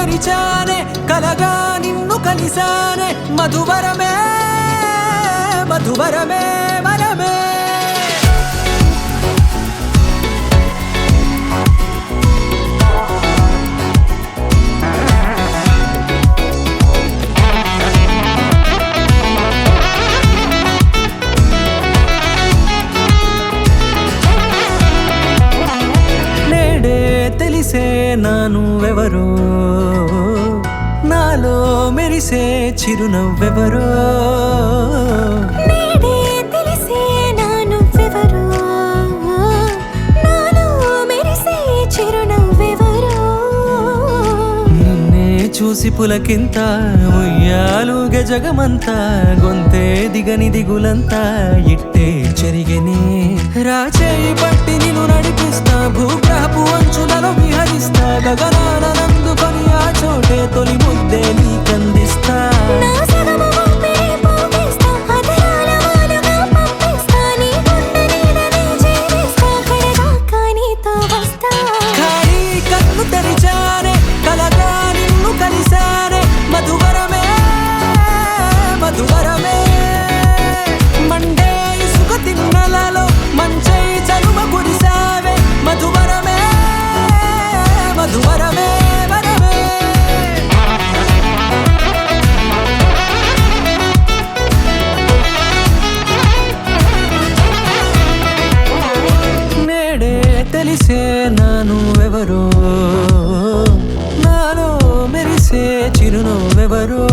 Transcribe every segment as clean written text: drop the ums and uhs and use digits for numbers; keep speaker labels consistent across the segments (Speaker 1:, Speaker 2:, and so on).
Speaker 1: తెరిచానే కలగా నిన్ను కలిసానే మధువరమే మధువరమే వరమే తెలిసే నానువెవరో నాలో మెరిసే చిరునవ్వెవరో
Speaker 2: నేడే తెలిసే నానువెవరో నాలో మెరిసే చిరునవ్వెవరో
Speaker 1: నిన్నే చూసి పులకింత ఉయ్యాలుగ జగమంతా గొంతే దిగని దిగులంతా ఇట్టే చెరిగనే రాచేయి పట్టి నిన్ను నడిపిస్తా భూగ్రహపు అంచులలో విహరిస్తా గగనాన నందుకొని ఆ చోటే తొలి ముద్దే నీకందిస్తా
Speaker 2: నా సగము ఊపిరి పోగేస్తా అదరాల వానగా పంపిస్తా నీ గుండె నీడనే జీవిస్తా కడదాకా నీతో వస్తా
Speaker 1: ఖాళీ కన్ను తెరిచానే కలగా నిన్ను కలిసానే మధువరమే మధువరమే మండే ఇసుక తిన్నలలో మంచై చలువ కురిసావే మధువరమే మధువరమే వరమే నేడే తెలిసే నానువెవరో నాలో మెరిసే చిరునవ్వెవరో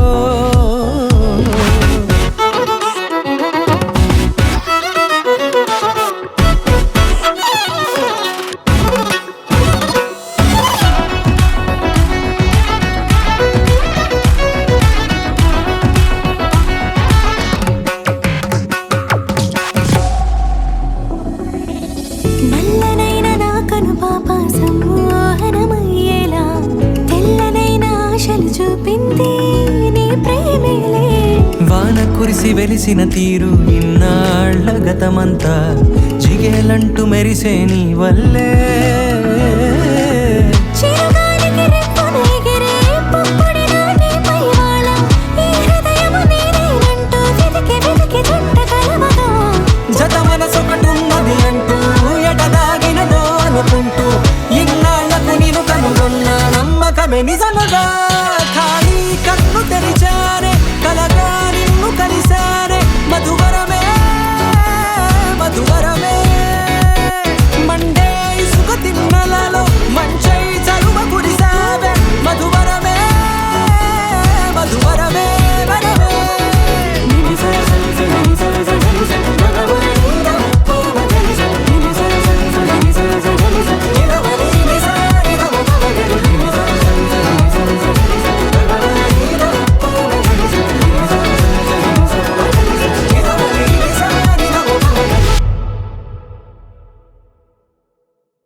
Speaker 2: నల్లనైన నా కనుపాప సమ్మోహనమయ్యేలా తెల్లనైన ఆశలు చూపింది నీ ప్రేమేలే
Speaker 1: వాన కురిసి వెలిసిన తీరు ఇన్నాళ్ల గతమంతా జిగేలంటూ మెరిసే నీ వల్లే